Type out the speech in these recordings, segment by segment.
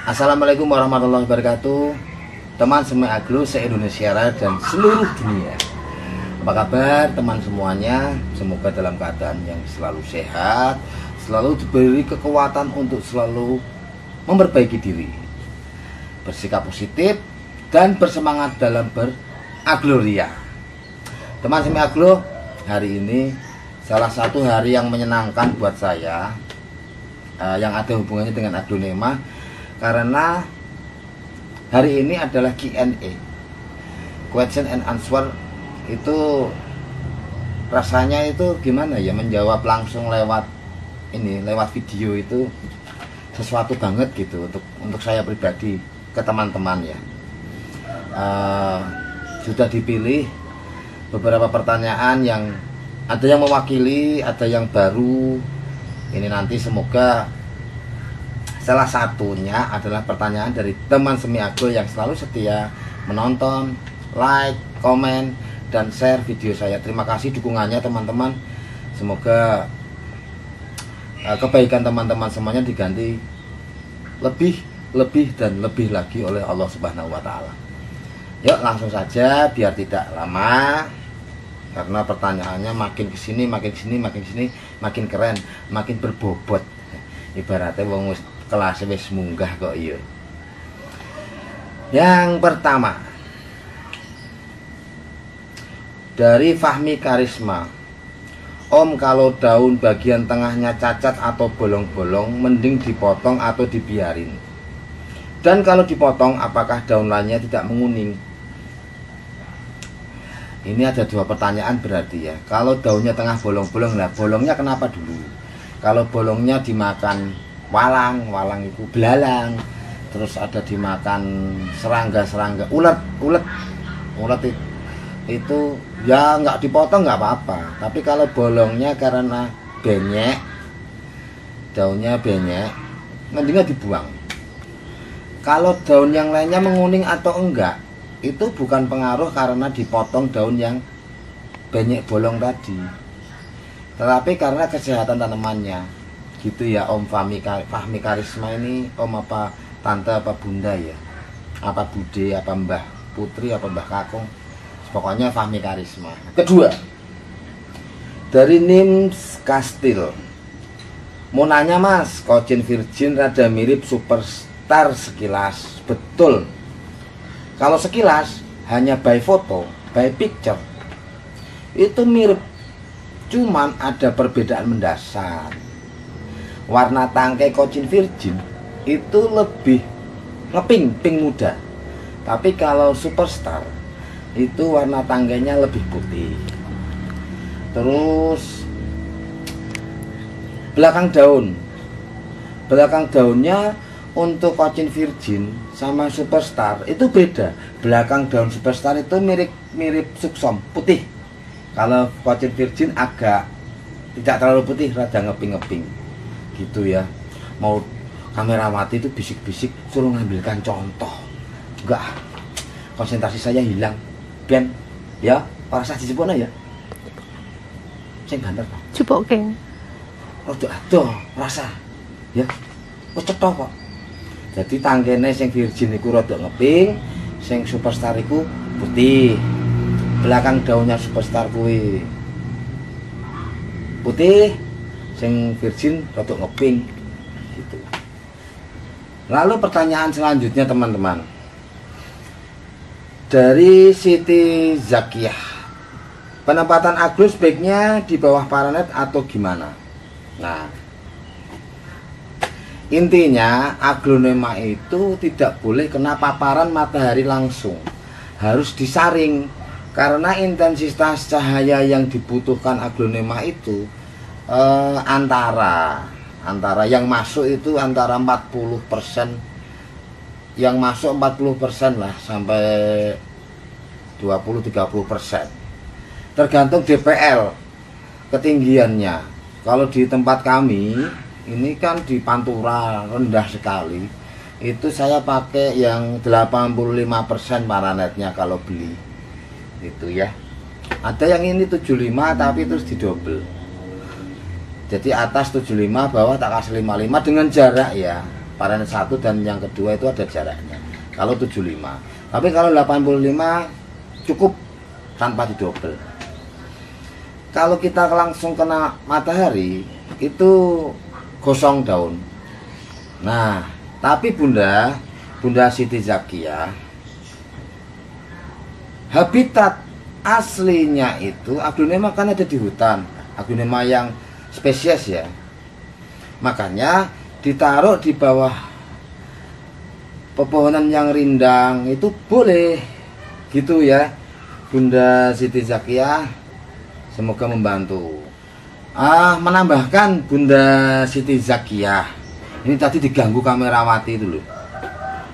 Assalamualaikum warahmatullahi wabarakatuh. Teman semua aglo se-Indonesia dan seluruh dunia. Apa kabar teman semuanya? Semoga dalam keadaan yang selalu sehat, selalu diberi kekuatan untuk selalu memperbaiki diri, bersikap positif dan bersemangat dalam beragloria. Teman semua aglo, hari ini salah satu hari yang menyenangkan buat saya, yang ada hubungannya dengan aglonema, karena hari ini adalah Q&A, question and answer. Itu rasanya itu gimana ya, menjawab langsung lewat video itu sesuatu banget gitu untuk saya pribadi ke teman-teman ya. Sudah dipilih beberapa pertanyaan yang ada yang mewakili, ada yang baru. Ini nanti semoga salah satunya adalah pertanyaan dari teman semi aglo yang selalu setia menonton, like, komen, dan share video saya. Terima kasih dukungannya teman-teman. Semoga kebaikan teman-teman semuanya diganti lebih dan lebih lagi oleh Allah Subhanahu wa Ta'ala. Yuk langsung saja biar tidak lama, karena pertanyaannya makin kesini makin keren, makin berbobot. Ibaratnya wong kelas wis munggah kok iya. Yang pertama dari Fahmi Karisma. Om, kalau daun bagian tengahnya cacat atau bolong-bolong mending dipotong atau dibiarin? Dan kalau dipotong apakah daun lainnya tidak menguning? Ini ada dua pertanyaan berarti ya. Kalau daunnya tengah bolong-bolong, lah bolongnya kenapa dulu? Kalau bolongnya dimakan walang itu belalang, terus ada dimakan serangga, ulet itu ya nggak dipotong nggak apa-apa. Tapi kalau bolongnya karena benyek, daunnya benyek, mendingan dibuang. Kalau daun yang lainnya menguning atau enggak, itu bukan pengaruh karena dipotong daun yang benyek bolong tadi, tetapi karena kesehatan tanamannya. Gitu ya Om Fahmi Karisma ini. Om apa tante apa bunda ya, apa bude apa mbah putri apa mbah kakung, pokoknya Fahmi Karisma. Kedua dari Nims Kastil, mau nanya mas, Kochen Virgin rada mirip Superstar sekilas, betul? Kalau sekilas hanya by foto, by picture itu mirip, cuman ada perbedaan mendasar. Warna tangkai Kochen Virgin itu lebih ngepink, pink muda. Tapi kalau Superstar itu warna tangganya lebih putih. Terus belakang daunnya untuk Kochen Virgin sama Superstar itu beda. Belakang daun Superstar itu mirip suksom, putih. Kalau Kochen Virgin agak tidak terlalu putih, rada ngeping-ngeping gitu ya. Mau kamerawati itu bisik-bisik suruh ngambilkan contoh, enggak, konsentrasi saya hilang. Ben ya ora sah disebutna ya, sing banter coba oke rada adoh rasa ya, wis cetha kok. Jadi tanggene sing Virgin iku rada ngeping, sing Superstar iku putih. Belakang daunnya Superstar kuwi putih, sing Virgin rada ngeping gitu. Lalu pertanyaan selanjutnya teman-teman dari Siti Zakiyah, penempatan aglo sebaiknya di bawah paranet atau gimana? Nah, intinya aglonema itu tidak boleh kena paparan matahari langsung, harus disaring, karena intensitas cahaya yang dibutuhkan aglonema itu antara yang masuk itu antara 40%, yang masuk 40% lah sampai 20-30%, tergantung DPL ketinggiannya. Kalau di tempat kami ini kan di Pantura rendah sekali, itu saya pakai yang 85% paranetnya kalau beli itu ya. Ada yang ini 75 tapi terus didobel. Jadi atas 75, bawah tak kasih 55 dengan jarak ya. paranet 1 dan yang kedua itu ada jaraknya. Kalau 75. Tapi kalau 85 cukup tanpa didobel. Kalau kita langsung kena matahari itu gosong daun. Nah, tapi Bunda Siti Zakia, habitat aslinya itu aglonema kan ada di hutan, aglonema yang spesies ya. Makanya ditaruh di bawah pepohonan yang rindang itu boleh gitu ya Bunda Siti Zakia. Semoga membantu. Menambahkan Bunda Siti Zakia, ini tadi diganggu kamerawati itu loh.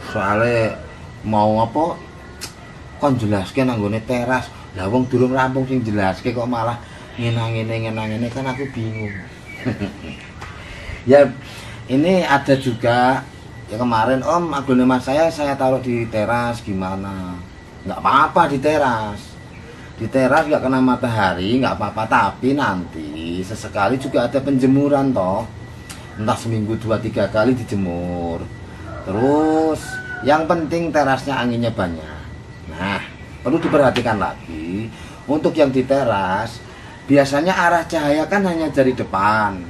Soalnya mau apa? Kon jelaske nanggone teras. Lah wong durung rampung sing jelaske kok malah ngenang-ngene kan aku bingung. Ya, ini ada juga ya kemarin Om aglonema saya taruh di teras gimana? Nggak apa-apa di teras. Di teras nggak kena matahari nggak apa-apa, tapi nanti sesekali juga ada penjemuran toh, entah seminggu 2-3 kali dijemur. Terus yang penting terasnya anginnya banyak. Nah, perlu diperhatikan lagi untuk yang di teras, biasanya arah cahaya kan hanya dari depan,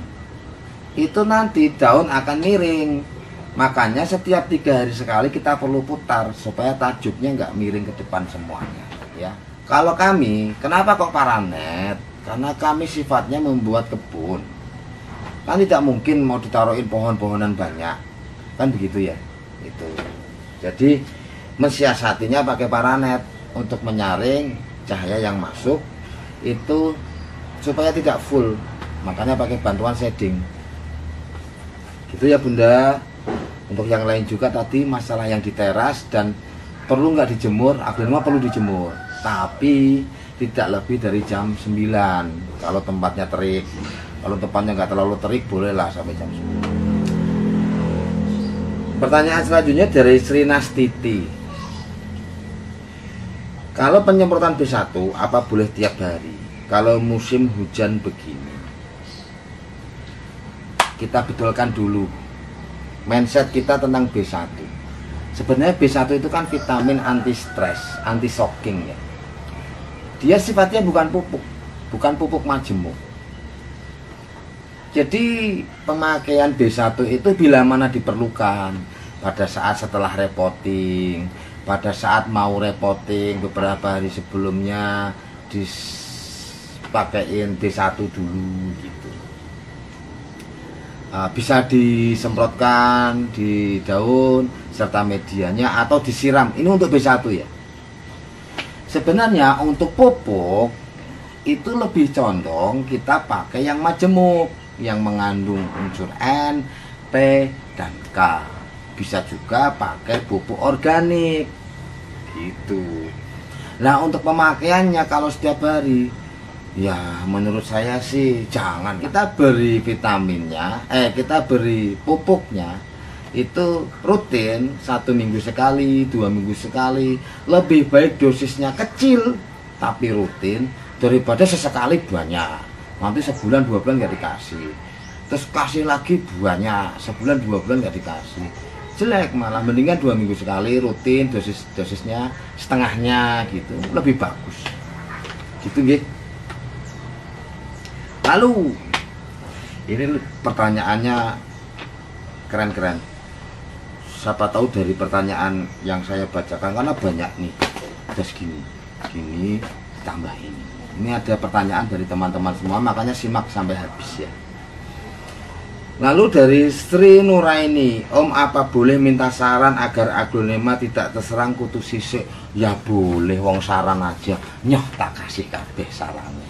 itu nanti daun akan miring. Makanya setiap 3 hari sekali kita perlu putar supaya tajuknya nggak miring ke depan semuanya ya. Kalau kami, kenapa kok paranet? Karena kami sifatnya membuat kebun. Kan tidak mungkin mau ditaruhin pohon-pohonan banyak. Kan begitu ya? Itu. Jadi mensiasatinya pakai paranet untuk menyaring cahaya yang masuk itu supaya tidak full. Makanya pakai bantuan shading. Gitu ya Bunda. Untuk yang lain juga tadi masalah yang di teras dan perlu nggak dijemur, aglonema perlu dijemur. Tapi tidak lebih dari jam 9 kalau tempatnya terik. Kalau tempatnya nggak terlalu terik bolehlah sampai jam 9. Pertanyaan selanjutnya dari Sri Nastiti. Kalau penyemprotan B1 apa boleh tiap hari kalau musim hujan begini? Kita betulkan dulu mindset kita tentang B1. Sebenarnya B1 itu kan vitamin anti stres, anti shocking ya. Dia sifatnya bukan pupuk majemuk. Jadi pemakaian B1 itu bila mana diperlukan, pada saat setelah repoting, pada saat mau repoting beberapa hari sebelumnya dipakein B1 dulu gitu. Bisa disemprotkan di daun serta medianya atau disiram. Ini untuk B1 ya. Sebenarnya untuk pupuk itu lebih condong kita pakai yang majemuk, yang mengandung unsur N, P, dan K. Bisa juga pakai pupuk organik gitu. Nah untuk pemakaiannya kalau setiap hari, ya menurut saya sih jangan. Kita beri vitaminnya, kita beri pupuknya itu rutin 1 minggu sekali, 2 minggu sekali. Lebih baik dosisnya kecil tapi rutin daripada sesekali banyak. Nanti sebulan 2 bulan nggak dikasih, terus kasih lagi banyak, sebulan 2 bulan nggak dikasih, jelek. Malah mendingan 2 minggu sekali rutin, dosisnya setengahnya gitu, lebih bagus gitu nggih. Lalu ini pertanyaannya keren-keren. Siapa tahu dari pertanyaan yang saya bacakan, karena banyak nih, terus gini tambah ini. Ini ada pertanyaan dari teman-teman semua, makanya simak sampai habis ya. Lalu dari Sri Nuraini, Om apa boleh minta saran agar aglonema tidak terserang kutu sisik? Ya boleh, wong saran aja. Nyoh tak kasih kabeh sarannya.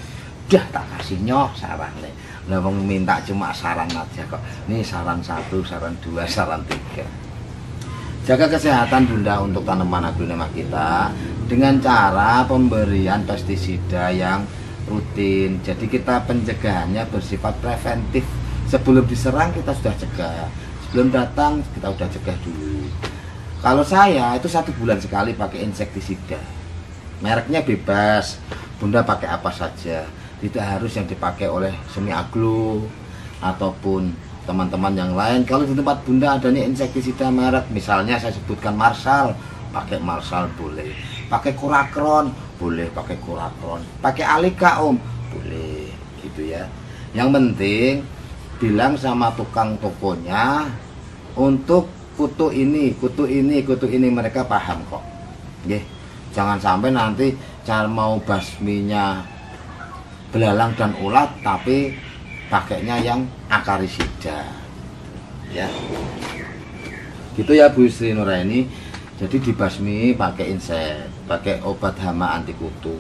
Udah tak kasih nyoh sarannya. Lah wong minta cuma saran aja kok. Ini saran 1, saran 2, saran 3. Jaga kesehatan Bunda untuk tanaman aglonema kita dengan cara pemberian pestisida yang rutin. Jadi kita pencegahannya bersifat preventif. Sebelum diserang kita sudah cegah, sebelum datang kita sudah cegah dulu. Kalau saya itu 1 bulan sekali pakai insektisida. Mereknya bebas, Bunda pakai apa saja. Tidak harus yang dipakai oleh semi aglo ataupun teman-teman yang lain. Kalau di tempat Bunda adanya insektisida merek, misalnya saya sebutkan Marshall, pakai Marshall boleh, pakai Kurakron boleh, pakai Kurakron, pakai Alika Om boleh, gitu ya. Yang penting bilang sama tukang tokonya untuk kutu ini, mereka paham kok. Nggih. Jangan sampai nanti cara mau basminya belalang dan ulat tapi pakainya yang akarisida, ya gitu ya Bu Sri Nuraini. Jadi dibasmi pakai insek, pakai obat hama anti kutu.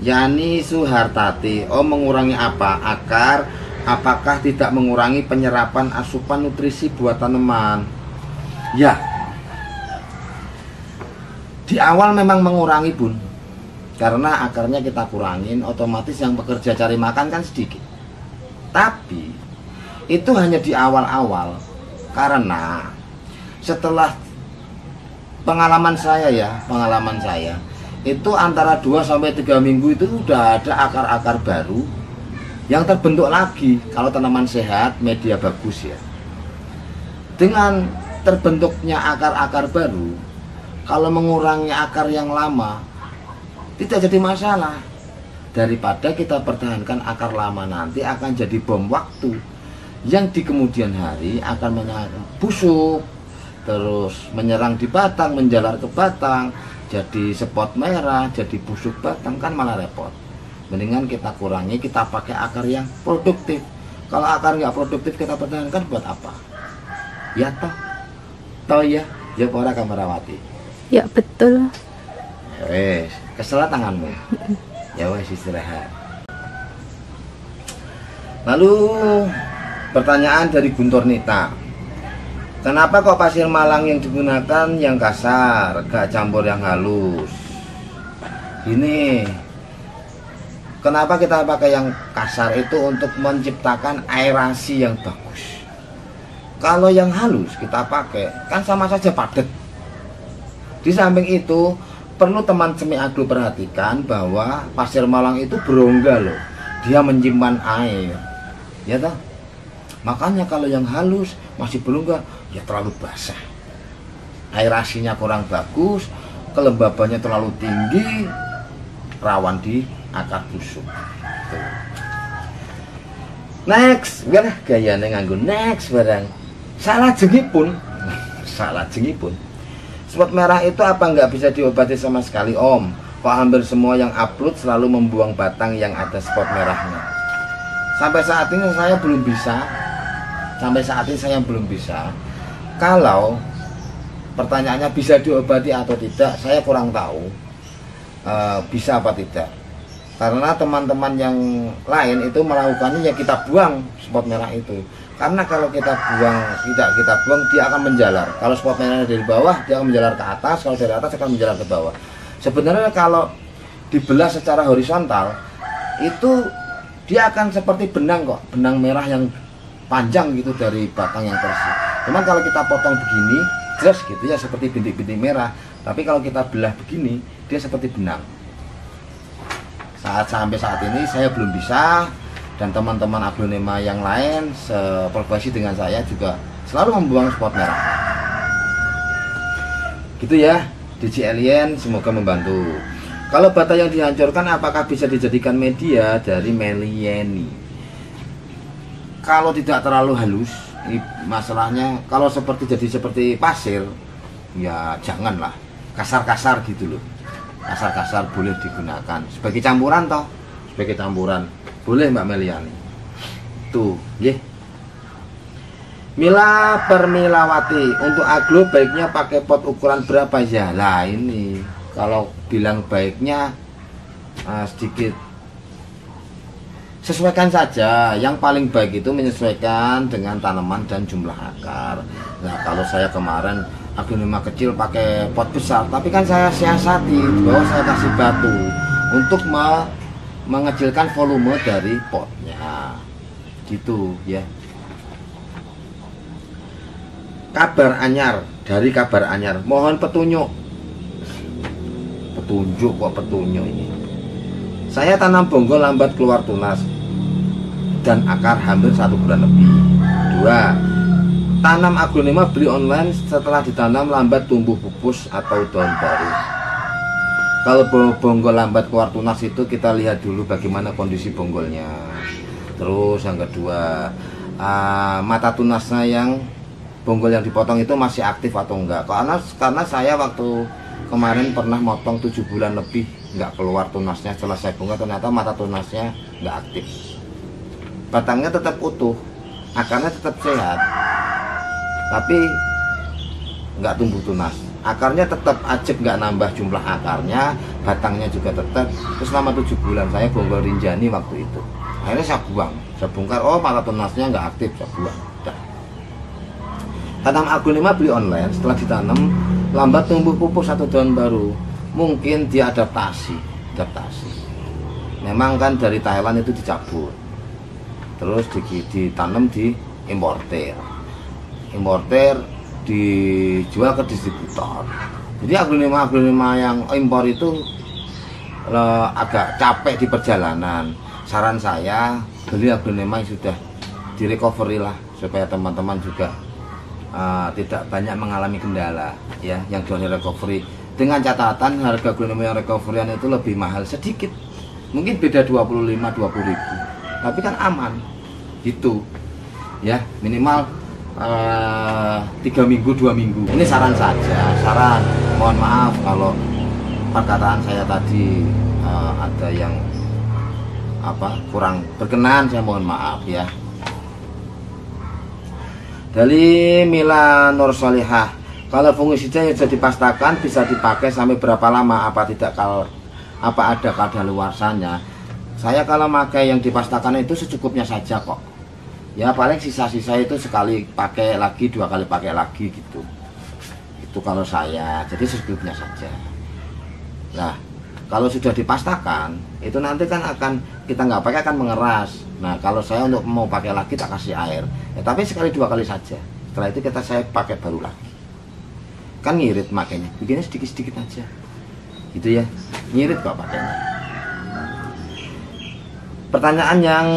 Yani Suhartati, oh mengurangi apa? Akar, apakah tidak mengurangi penyerapan asupan nutrisi buat tanaman? Ya, di awal memang mengurangi Bun, karena akarnya kita kurangin, otomatis yang bekerja cari makan kan sedikit. Tapi itu hanya di awal-awal, karena setelah pengalaman saya itu antara 2-3 minggu itu udah ada akar-akar baru yang terbentuk lagi. Kalau tanaman sehat, media bagus ya. Dengan terbentuknya akar-akar baru, kalau mengurangi akar yang lama tidak jadi masalah. Daripada kita pertahankan akar lama, nanti akan jadi bom waktu yang di kemudian hari akan busuk, terus menyerang di batang, menjalar ke batang, jadi spot merah, jadi busuk batang, kan malah repot. Mendingan kita kurangi, kita pakai akar yang produktif. Kalau akar nggak produktif kita pertahankan buat apa? Ya toh ya para Kamarawati. Ya betul. Wes, kesela tanganmu. Ya wes, istirahat. Lalu pertanyaan dari Guntur Nita. Kenapa kok pasir Malang yang digunakan yang kasar, gak campur yang halus? Ini kenapa kita pakai yang kasar itu untuk menciptakan aerasi yang bagus. Kalau yang halus kita pakai kan sama saja padat. Di samping itu perlu teman semi agro perhatikan bahwa pasir Malang itu berongga loh. Dia menyimpan air. Ya toh? Makanya kalau yang halus masih berongga, ya terlalu basah. Aerasinya kurang bagus, kelembabannya terlalu tinggi, rawan di akar busuk. Tuh. Next, gak gayane nganggo next barang. Salah jengipun. Spot merah itu apa nggak bisa diobati sama sekali Om? Kok hampir semua yang upload selalu membuang batang yang ada spot merahnya? Sampai saat ini saya belum bisa. Kalau pertanyaannya bisa diobati atau tidak, saya kurang tahu bisa apa tidak. Karena teman-teman yang lain itu melakukannya ya kita buang spot merah itu. Karena kalau kita buang, dia akan menjalar. Kalau spot merahnya dari bawah, dia akan menjalar ke atas. Kalau dari atas akan menjalar ke bawah. Sebenarnya kalau dibelah secara horizontal, itu dia akan seperti benang kok, benang merah yang panjang gitu dari batang yang bersih. Cuman kalau kita potong begini, jelas gitu ya seperti bintik-bintik merah. Tapi kalau kita belah begini, dia seperti benang. Sampai saat ini saya belum bisa. Dan teman-teman aglonema yang lain seprofesi dengan saya juga selalu membuang spot merah. Gitu ya, DJ Alien, semoga membantu. Kalau bata yang dihancurkan apakah bisa dijadikan media dari Melieni? Kalau tidak terlalu halus, masalahnya kalau seperti pasir, ya janganlah. Kasar-kasar gitu loh. Kasar-kasar boleh digunakan sebagai campuran toh, sebagai campuran. Boleh Mbak Meliani. Tuh, nggih. Mila Permilawati, untuk aglo baiknya pakai pot ukuran berapa ya? Lah ini kalau bilang baiknya sedikit sesuaikan saja. Yang paling baik itu menyesuaikan dengan tanaman dan jumlah akar. Nah, kalau saya kemarin aglonema kecil pakai pot besar, tapi kan saya siasati bahwa saya kasih batu untuk mengecilkan volume dari potnya gitu ya. Kabar anyar, dari kabar anyar, mohon petunjuk ini. Saya tanam bonggol lambat keluar tunas dan akar hampir 1 bulan lebih. kedua, tanam aglonema beli online, setelah ditanam lambat tumbuh pupus atau daun baru. Kalau bonggol lambat keluar tunas itu kita lihat dulu bagaimana kondisi bonggolnya. Terus yang kedua, mata tunasnya yang bonggol yang dipotong itu masih aktif atau enggak. Karena saya waktu kemarin pernah motong 7 bulan lebih nggak keluar tunasnya, setelah saya bunga ternyata mata tunasnya nggak aktif. Batangnya tetap utuh, akarnya tetap sehat, tapi nggak tumbuh tunas. Akarnya tetap ajek, nggak nambah jumlah akarnya, batangnya juga tetap. Terus selama 7 bulan saya bonggol rinjani waktu itu. Akhirnya saya buang, saya bongkar, oh mata tunasnya nggak aktif, saya buang. Udah. Tanam aglonema beli online, setelah ditanam lambat tumbuh pupus atau daun baru. Mungkin dia adaptasi. Memang kan dari Thailand itu dicabut, terus ditanam di importer dijual ke distributor. Jadi aglonema yang impor itu agak capek di perjalanan. Saran saya beli aglonema yang sudah di recovery lah, supaya teman-teman juga tidak banyak mengalami kendala ya, yang sudah recovery. Dengan catatan harga aglonema yang recoveryan itu lebih mahal sedikit, mungkin beda 25-20 ribu, tapi kan aman gitu ya, minimal 3 minggu 2 minggu. Ini saran saja, mohon maaf kalau perkataan saya tadi ada yang kurang berkenan, saya mohon maaf ya. Dari Mila Nur Solihah, kalau fungisida yang sudah dipastakan bisa dipakai sampai berapa lama? Apa ada kadaluarsanya? Saya kalau pakai yang dipastakan itu secukupnya saja kok. Ya paling sisa-sisa itu sekali pakai lagi, 2 kali pakai lagi gitu. Itu kalau saya, jadi secukupnya saja. Nah, kalau sudah dipastakan, itu nanti kan kita nggak pakai akan mengeras. Nah, kalau saya untuk mau pakai lagi tak kasih air. Ya, tapi sekali 2 kali saja. Setelah itu saya pakai baru lagi. Kan ngirit makanya, bikinnya sedikit-sedikit aja. Gitu ya, ngirit kok pakainya. Pertanyaan yang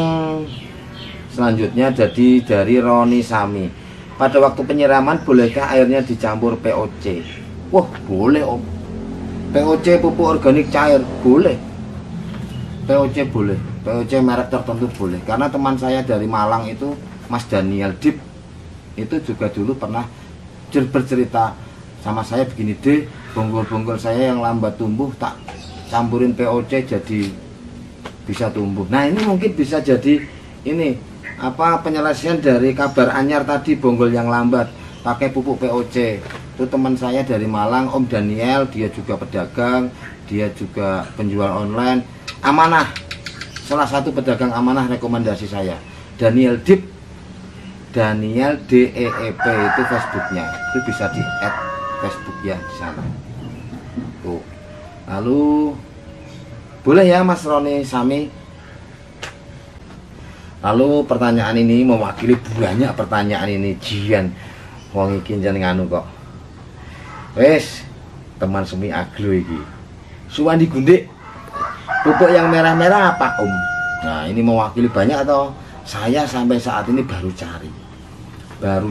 selanjutnya jadi dari Roni Sami. Pada waktu penyiraman bolehkah airnya dicampur POC? Wah, boleh Om. POC pupuk organik cair boleh. POC boleh. POC merek tertentu boleh. Karena teman saya dari Malang itu, Mas Daniel Dip, itu juga dulu pernah bercerita sama saya begini, deh, bonggol-bonggol saya yang lambat tumbuh tak campurin POC jadi bisa tumbuh. Nah, ini mungkin bisa jadi ini penyelesaian dari kabar anyar tadi, bonggol yang lambat pakai pupuk POC. Itu teman saya dari Malang, Om Daniel, dia juga pedagang, dia juga penjual online, amanah, salah satu pedagang amanah rekomendasi saya, Daniel Dip, Daniel DEEP itu Facebooknya, itu bisa di add Facebook ya di sana. Tuh. Lalu boleh ya Mas Roni Sami. Lalu pertanyaan ini mewakili banyak pertanyaan ini, jian wong iki jeneng anu kok. Wes, teman semi aglo iki. Suwandi gundik. Pupuk yang merah-merah apa, Om? Nah, ini mewakili banyak atau saya sampai saat ini baru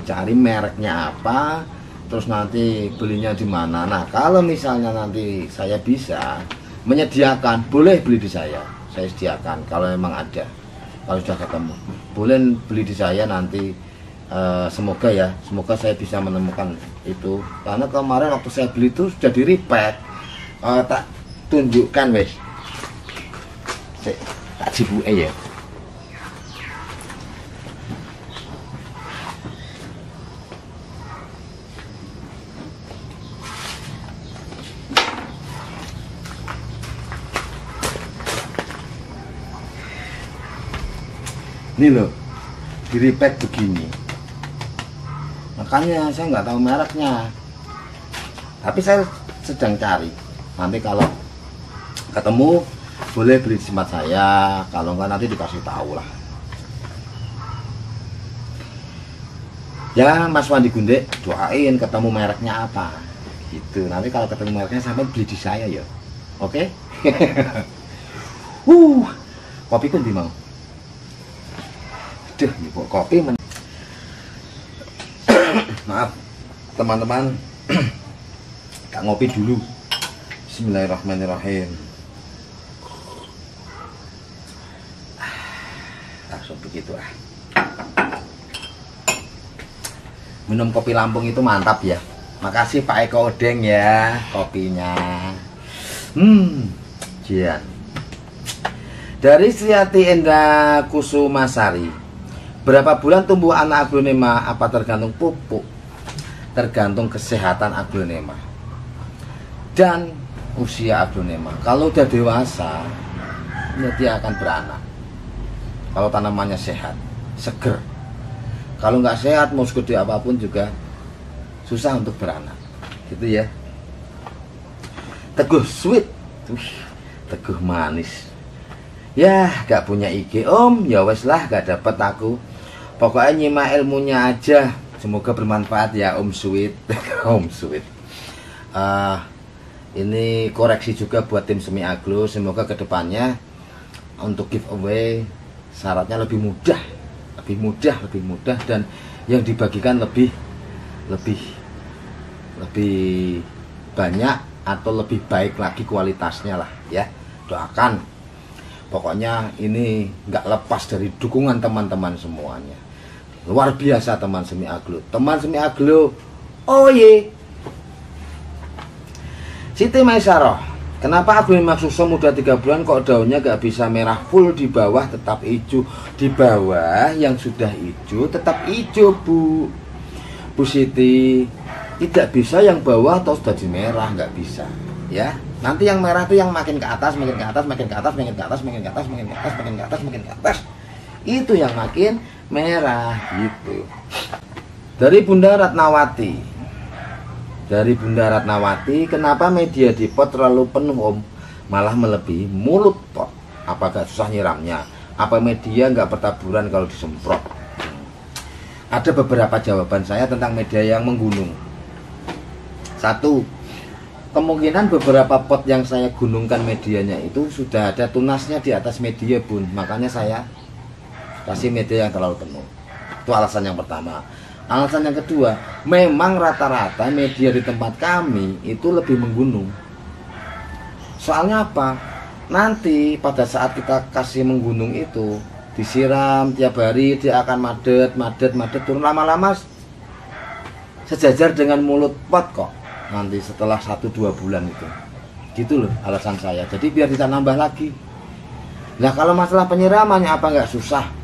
cari mereknya apa, terus nanti belinya di mana. Nah, kalau misalnya nanti saya bisa menyediakan, boleh beli di saya sediakan kalau memang ada. Kalau sudah ketemu, boleh beli di saya nanti. Semoga saya bisa menemukan itu, karena kemarin waktu saya beli itu sudah di repack. Tak tunjukkan wes, tak cibuke ya. Ini loh, di repack begini. Makanya saya nggak tahu mereknya, tapi saya sedang cari. Nanti kalau ketemu boleh beli di tempat saya, kalau nggak nanti dikasih tahu lah. Ya Mas Wandi Gundek, doain ketemu mereknya apa gitu. Nanti kalau ketemu mereknya sampai beli di saya ya. Oke? Kopi pun di mau. Duh, kopi Maaf teman-teman, tak ngopi dulu. Bismillahirrahmanirrahim. Langsung begitu lah. Minum kopi Lampung itu mantap ya. Makasih Pak Eko Odeng ya kopinya. Jian. Dari Sriati Endra Kusumasari. Berapa bulan tumbuh anak aglonema? Apa tergantung pupuk? Tergantung kesehatan aglonema dan usia aglonema. Kalau udah dewasa, ya dia akan beranak. Kalau tanamannya sehat, seger. Kalau nggak sehat, mau segede apapun juga susah untuk beranak. Gitu ya. Teguh sweet, teguh manis. Ya, gak punya IG om, ya wes lah, gak dapet aku. Pokoknya nyimak ilmunya aja. Semoga bermanfaat ya Om Sweet. Om Sweet. Ini koreksi juga buat tim Semi Aglo. Semoga kedepannya untuk giveaway syaratnya lebih mudah, dan yang dibagikan lebih banyak atau lebih baik lagi kualitasnya lah ya. Doakan. Pokoknya ini nggak lepas dari dukungan teman-teman semuanya. Luar biasa teman Semi Aglo. Teman Semi Aglo. Oh ye. Siti Maisaroh. Kenapa aglonema suso muda 3 bulan kok daunnya nggak bisa merah full, di bawah tetap hijau? Di bawah yang sudah hijau tetap hijau Bu. Bu Siti. Tidak bisa yang bawah terus jadi merah, nggak bisa. Ya. Nanti yang merah itu yang makin ke atas, makin ke atas, makin ke atas, makin ke atas, makin ke atas, makin ke atas, makin ke atas, makin ke atas. Itu yang makin merah gitu. Dari Bunda Ratnawati. Dari Bunda Ratnawati, kenapa media di pot terlalu penuh om? Malah melebihi mulut pot. Apakah susah nyiramnya? Apa media nggak bertaburan kalau disemprot? Ada beberapa jawaban saya tentang media yang menggunung. 1. Kemungkinan beberapa pot yang saya gunungkan medianya itu sudah ada tunasnya di atas media Bun. Makanya saya kasih media yang terlalu penuh. Itu alasan yang pertama. Alasan yang kedua, memang rata-rata media di tempat kami itu lebih menggunung. Soalnya apa? Nanti pada saat kita kasih menggunung itu, disiram tiap hari, dia akan madet turun, lama-lama sejajar dengan mulut pot kok. Nanti setelah 1-2 bulan itu. Gitu loh alasan saya. Jadi biar bisa nambah lagi. Nah kalau masalah penyiramannya apa nggak susah?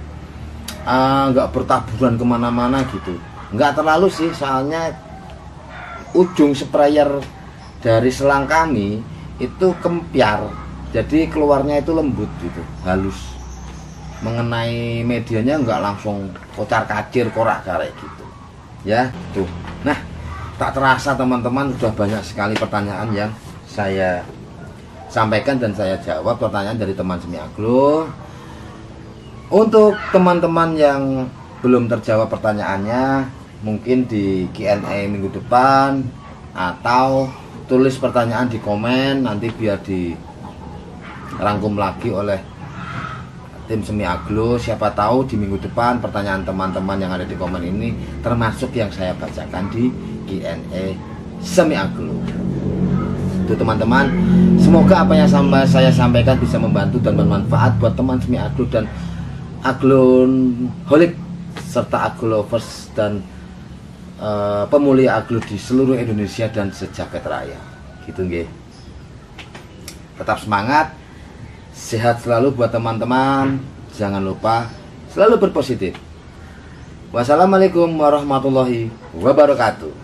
Nggak bertaburan kemana-mana gitu. Nggak terlalu sih, soalnya ujung sprayer dari selang kami itu kempiar. Jadi keluarnya itu lembut gitu, halus. Mengenai medianya nggak langsung kocar-kacir, korak-karik gitu. Ya, tuh. Nah, tak terasa teman-teman sudah banyak sekali pertanyaan yang saya sampaikan dan saya jawab pertanyaan dari teman Semi Aglo. Untuk teman-teman yang belum terjawab pertanyaannya, mungkin di Q&A minggu depan atau tulis pertanyaan di komen, nanti biar dirangkum lagi oleh tim Semi Aglo. Siapa tahu di minggu depan pertanyaan teman-teman yang ada di komen ini termasuk yang saya bacakan di Q&A Semi Aglo. Itu teman-teman, semoga apa yang saya sampaikan bisa membantu dan bermanfaat buat teman Semi Aglo dan agloholic serta aglovers dan pemulia aglo di seluruh Indonesia dan sejagat raya. Gitu nggih. Tetap semangat, sehat selalu buat teman-teman. Jangan lupa selalu berpositif. Wassalamualaikum warahmatullahi wabarakatuh.